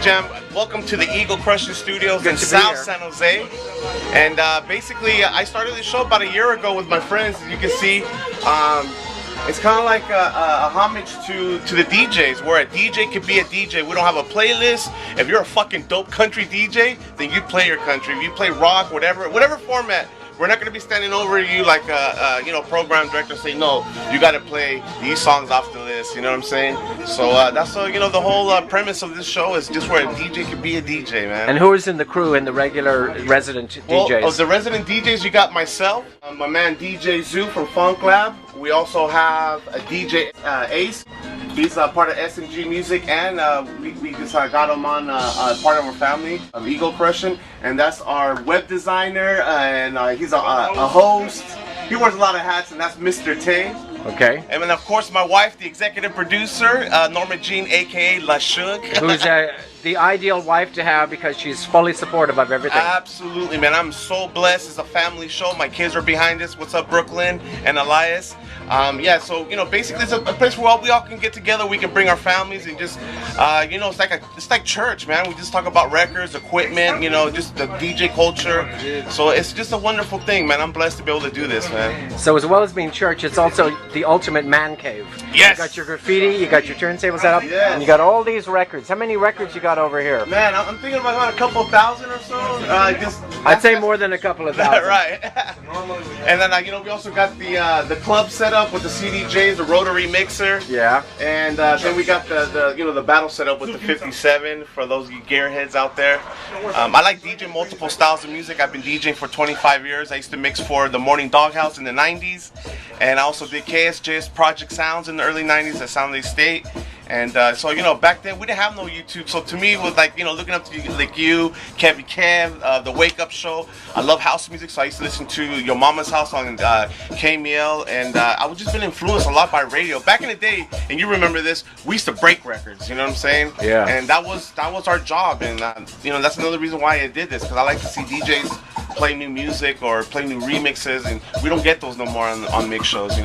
Jam. Welcome to the Ego Crushen Studios in South San Jose. And basically, I started this show about a year ago with my friends. As you can see, it's kind of like a homage to the DJs, where a DJ could be a DJ. We don't have a playlist. If you're a fucking dope country DJ, then you play your country. If you play rock, whatever format. We're not going to be standing over you like a program director saying, no, you got to play these songs off the list, you know what I'm saying? So that's the whole premise of this show is just where a DJ can be a DJ, man. And who is in the crew and the regular resident DJs? Of the resident DJs, you got myself, my man DJ Zoo from Funk Lab. We also have a DJ Ace. He's part of S&G Music, and we just got him on part of our family of Ego Crushen, and that's our web designer, and he's a host. He wears a lot of hats, and that's Mr. Tay. Okay. And then of course my wife, the executive producer, Norma Jean, aka La Shug. Who's the ideal wife to have because she's fully supportive of everything. Absolutely, man. I'm so blessed. It's a family show. My kids are behind us. What's up, Brooklyn and Elias? Yeah, so basically it's a place where we all can get together. We can bring our families and just it's like church, man. We just talk about records, equipment, just the DJ culture. So it's just a wonderful thing, man. I'm blessed to be able to do this, man. So as well as being church, it's also the ultimate man cave. Yes. You got your graffiti, you got your turntable set up, yes. And you got all these records. How many records you got over here? Man, I'm thinking about a couple thousand or so. I'd say more than a couple of thousand. Right. And then we also got the club set up with the CDJs, the rotary mixer. Yeah. And then we got the battle set up with the 57 for those gearheads out there. I like DJing multiple styles of music. I've been DJing for 25 years. I used to mix for the Morning Doghouse in the 90s, and I also did KSJ's Project Sounds in the early 90s at Sound Day State. And so back then we didn't have no YouTube. So to me it was like looking up to you, like you, Kevy Kev, the Wake Up Show. I love house music, so I used to listen to Your Mama's House on KML, and I was just been influenced a lot by radio. Back in the day, and you remember this, we used to break records. You know what I'm saying? Yeah. And that was our job, and that's another reason why I did this, because I like to see DJs play new music or play new remixes, and we don't get those no more on mix shows,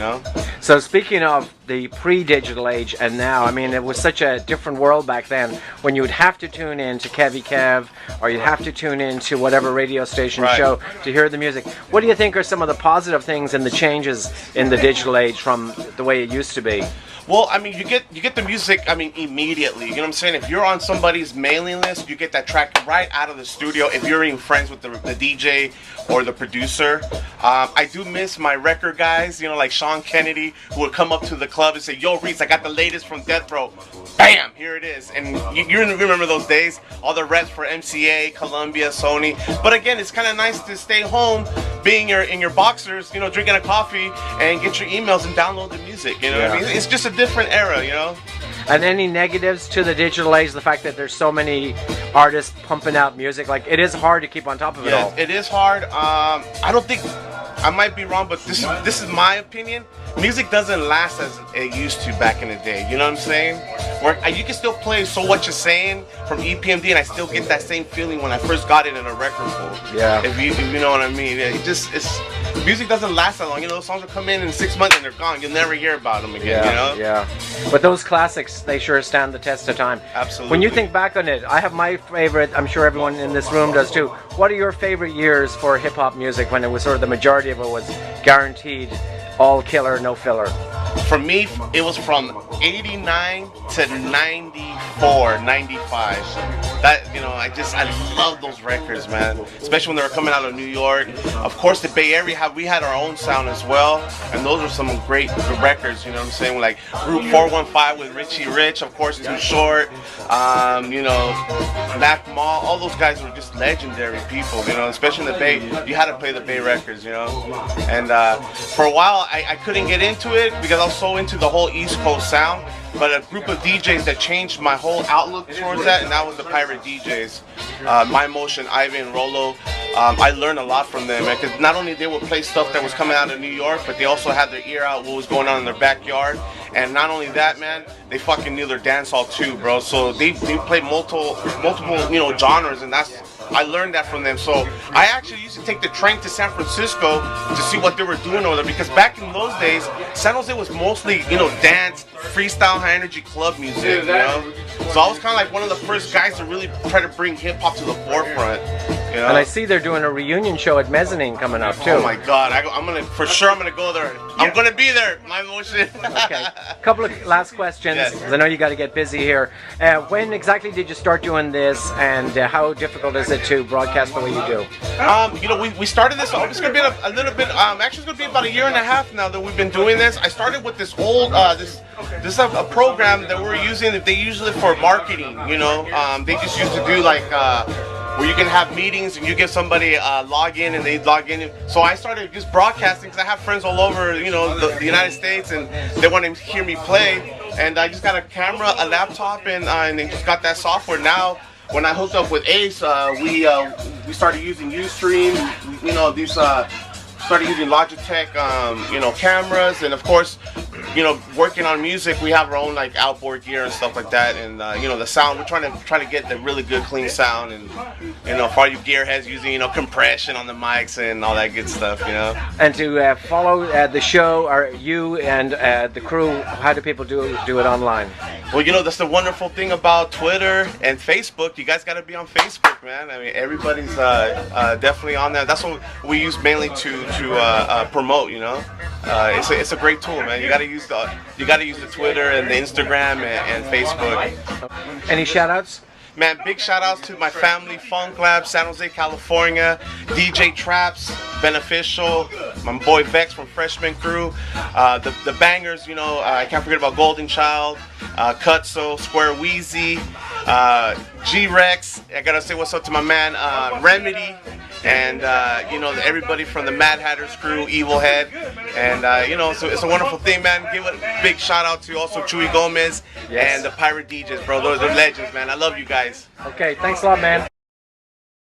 So speaking of the pre-digital age and now, I mean, it was such a different world back then when you would have to tune in to Kevy Kev, or you'd have to tune in to whatever radio station show to hear the music. What do you think are some of the positive things and the changes in the digital age from the way it used to be? Well, I mean, you get the music, immediately. You know what I'm saying? If you're on somebody's mailing list, you get that track right out of the studio if you're even friends with the DJ or the producer. I do miss my record guys, like Sean Kennedy, who would come up to the club and say, yo, Reese, I got the latest from Death Row. Bam, here it is. And you remember those days, all the reps for MCA, Columbia, Sony. But again, it's kind of nice to stay home, being in your boxers, drinking a coffee, and get your emails and download the music. What I mean? It's just a different era, And any negatives to the digital age? The fact that there's so many artists pumping out music, like it is hard to keep on top of it all. It is hard. I don't think, I might be wrong, but this is my opinion. Music doesn't last as it used to back in the day. You know what I'm saying? Where you can still play So What You're Saying from EPMD, and I still get that same feeling when I first got it in a record pool. Yeah. If you know what I mean. Music doesn't last that long. Those songs will come in 6 months and they're gone. You'll never hear about them again. Yeah. But those classics, they sure stand the test of time. Absolutely. When you think back on it, I have my favorite. I'm sure everyone in this room does too. What are your favorite years for hip hop music when it was sort of the majority of it was guaranteed all killer, no filler? For me, it was from 89 to 94, 95. I love those records, man. Especially when they were coming out of New York. Of course, the Bay Area, we had our own sound as well. And those were some great records, you know what I'm saying? Like Group 415 with Richie Rich, of course, Too Short, Mac Mall. All those guys were just legendary people, especially in the Bay. You had to play the Bay records, And for a while, I couldn't get into it because I was so into the whole East Coast sound. But a group of DJs that changed my whole outlook towards that, and that was the Pirate DJs. My Motion, Ivan, Rolo. I learned a lot from them, because not only they would play stuff that was coming out of New York, but they also had their ear out what was going on in their backyard. And not only that, man, they fucking knew their dancehall too, bro. So they played multiple genres, and I learned that from them. So I actually used to take the train to San Francisco to see what they were doing over there, because back in those days, San Jose was mostly, dance, freestyle, high energy club music, So I was kind of like one of the first guys to really try to bring hip hop to the forefront. You know? And I see they're doing a reunion show at Mezzanine coming up too. Oh my God! I'm gonna go there. I'm gonna be there. My emotion. Okay. Couple of last questions. Yes. 'Cause I know you got to get busy here. When exactly did you start doing this, and how difficult is it to broadcast the way you do? You know, we started this. It's gonna be a little bit. Actually, it's gonna be about a year and a half now that we've been doing this. I started with this old this is a program that we're using that they use it for marketing. You know, they just used to do like. Where you can have meetings and you give somebody log in and they log in. So I started just broadcasting because I have friends all over, you know, the United States, and they want to hear me play. And I just got a camera, a laptop, and they just got that software. Now, when I hooked up with Ace, we started using Ustream. You know, these started using Logitech, you know, cameras, and of course, you know, working on music, we have our own like outboard gear and stuff like that, and you know, the sound. We're trying to get the really good, clean sound, and you know, for all you gearheads using, you know, compression on the mics and all that good stuff, you know. And to follow the show, are you and the crew? How do people do it online? Well, you know, that's the wonderful thing about Twitter and Facebook. You guys got to be on Facebook, man. I mean, everybody's definitely on there. That's what we use mainly to promote. You know, it's a great tool, man. You got to use the Twitter and the Instagram and Facebook. Any shout outs? Man, big shout outs to my family, Funk Lab, San Jose, California, DJ Traps, Beneficial, my boy Vex from Freshman Crew, the bangers, you know, I can't forget about Golden Child, Cutso, Square Wheezy, G-Rex. I gotta say what's up to my man Remedy, and you know, everybody from the Mad Hatters crew, Evil Head, and you know, so it's a wonderful thing, man. Give a big shout out to also Chuy Gomez and the Pirate DJs, bro. They're legends, man. I love you guys. Okay, thanks a lot, man.